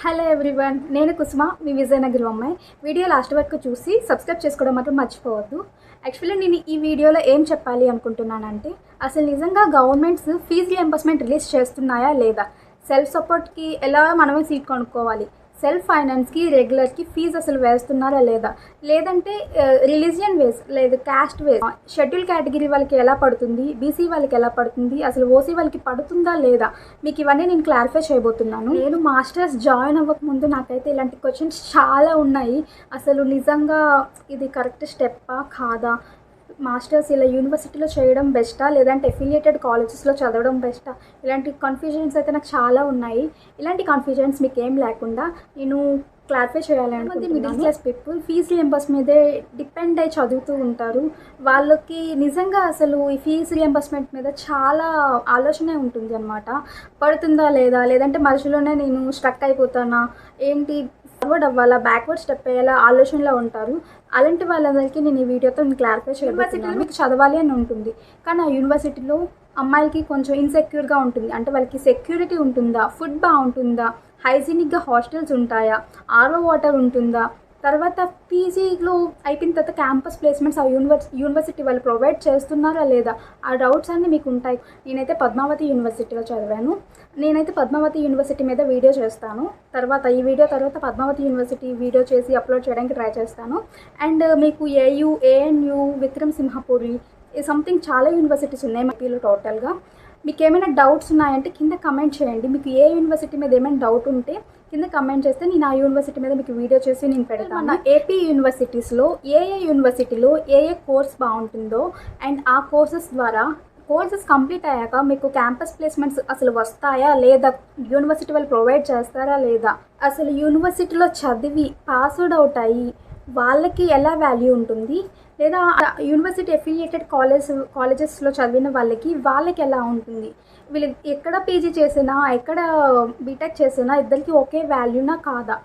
Hello everyone, నేను కుసుమ, మీ విజయనగరం అమ్మాయి. Video last వరకు చూసి సబ్స్క్రైబ్ చేసుకోవడం మాత్రం మర్చిపోవద్దు. యాక్చువల్లీ నేను ఈ వీడియోలో ఏం చెప్పాలి అనుకుంటున్నానంటే, అసలు నిజంగా గవర్నమెంట్స్ ఫీజు రియంబర్స్మెంట్ రిలీజ్ చేస్తున్నాయా లేదా, సెల్ఫ్ సపోర్ట్కి ఎలా మనమే సీట్ కొనుక్కోవాలి, సెల్ఫ్ ఫైనాన్స్కి రెగ్యులర్కి ఫీజు అసలు వేస్తున్నారా లేదా, లేదంటే రిలీజియన్ వేస్ లేదు క్యాస్ట్ వేస్ షెడ్యూల్ కేటగిరీ వాళ్ళకి ఎలా పడుతుంది, బీసీ వాళ్ళకి ఎలా పడుతుంది, అసలు ఓసీ వాళ్ళకి పడుతుందా లేదా, మీకు ఇవన్నీ నేను క్లారిఫై చేయబోతున్నాను. నేను మాస్టర్స్ జాయిన్ అవ్వకముందు నాకైతే ఇలాంటి క్వశ్చన్స్ చాలా ఉన్నాయి. అసలు నిజంగా ఇది కరెక్ట్ స్టెప్పా కాదా, మాస్టర్స్ ఇలా యూనివర్సిటీలో చేయడం బెస్టా లేదంటే అఫిలియేటెడ్ కాలేజెస్లో చదవడం బెస్టా, ఇలాంటి కన్ఫ్యూజన్స్ అయితే నాకు చాలా ఉన్నాయి. ఇలాంటి కన్ఫ్యూజన్స్ మీకు ఏం లేకుండా నేను క్లారిఫై చేయాలనుకుంటున్నాను. Middle class people fees reimburse మీదే డిపెండ్ అయ్యి చదువుతూ ఉంటారు. వాళ్ళకి నిజంగా అసలు ఈ ఫీజు రియంబర్స్మెంట్ మీద చాలా ఆలోచనే ఉంటుంది అనమాట. పడుతుందా లేదా, లేదంటే మధ్యలోనే నేను స్ట్రక్ అయిపోతానా, ఏంటి ఫార్వర్డ్ అవ్వాలా బ్యాక్వర్డ్ స్టెప్ అయ్యేలా ఆలోచనలో ఉంటారు. అలాంటి వాళ్ళందరికీ నేను ఈ వీడియోతో క్లారిఫై చేయాలి. యూనివర్సిటీలో మీకు చదవాలి అని ఉంటుంది, కానీ ఆ యూనివర్సిటీలో అమ్మాయిలకి కొంచెం ఇన్సెక్యూర్గా ఉంటుంది. అంటే వాళ్ళకి సెక్యూరిటీ ఉంటుందా, ఫుడ్ బాగుంటుందా, హైజీనిక్గా హాస్టల్స్ ఉంటాయా, ఆర్ఓ వాటర్ ఉంటుందా, తర్వాత పీజీలో అయిపోయిన తర్వాత క్యాంపస్ ప్లేస్మెంట్స్ ఆ యూనివర్సిటీ వాళ్ళు ప్రొవైడ్ చేస్తున్నారా లేదా, ఆ డౌట్స్ అన్నీ మీకు ఉంటాయి. నేనైతే పద్మావతి యూనివర్సిటీలో చదివాను. నేనైతే పద్మావతి యూనివర్సిటీ మీద వీడియో చేస్తాను. ఈ వీడియో తర్వాత పద్మావతి యూనివర్సిటీ వీడియో చేసి అప్లోడ్ చేయడానికి ట్రై చేస్తాను. అండ్ మీకు AU, ANU, Vikram Simhapuri something చాలా యూనివర్సిటీస్ ఉన్నాయి ఏపీలో టోటల్గా. మీకు ఏమైనా డౌట్స్ ఉన్నాయంటే కింద కమెంట్ చేయండి. మీకు ఏ యూనివర్సిటీ మీద ఏమైనా డౌట్ ఉంటే కింద కమెంట్ చేస్తే నేను ఆ యూనివర్సిటీ మీద మీకు వీడియో చేసి నేను పెడతాను. మన ఏపీ యూనివర్సిటీస్లో ఏ యూనివర్సిటీలో ఏ కోర్స్ బాగుంటుందో అండ్ ఆ కోర్సెస్ కంప్లీట్ అయ్యాక మీకు క్యాంపస్ ప్లేస్మెంట్స్ అసలు వస్తాయా లేదా, యూనివర్సిటీ వాళ్ళు ప్రొవైడ్ చేస్తారా లేదా, అసలు యూనివర్సిటీలో చదివి పాస్డ్ అవుట్ అయ్యి వాళ్ళకి ఎలా వాల్యూ ఉంటుంది, లేదా యూనివర్సిటీ అఫిలియేటెడ్ కాలేజెస్లో చదివిన వాళ్ళకి ఎలా ఉంటుంది, వీళ్ళు ఎక్కడ పీజీ చేసినా ఎక్కడ బీటెక్ చేసినా ఇద్దరికి ఒకే వాల్యూనా కాదా.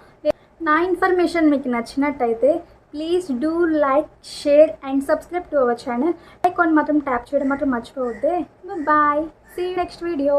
నా ఇన్ఫర్మేషన్ మీకు నచ్చినట్టయితే please do like, share and subscribe to our channel. Icon మాత్రం ట్యాప్ చేయడం మాత్రం మర్చిపోవద్దే. Bye, see you next video.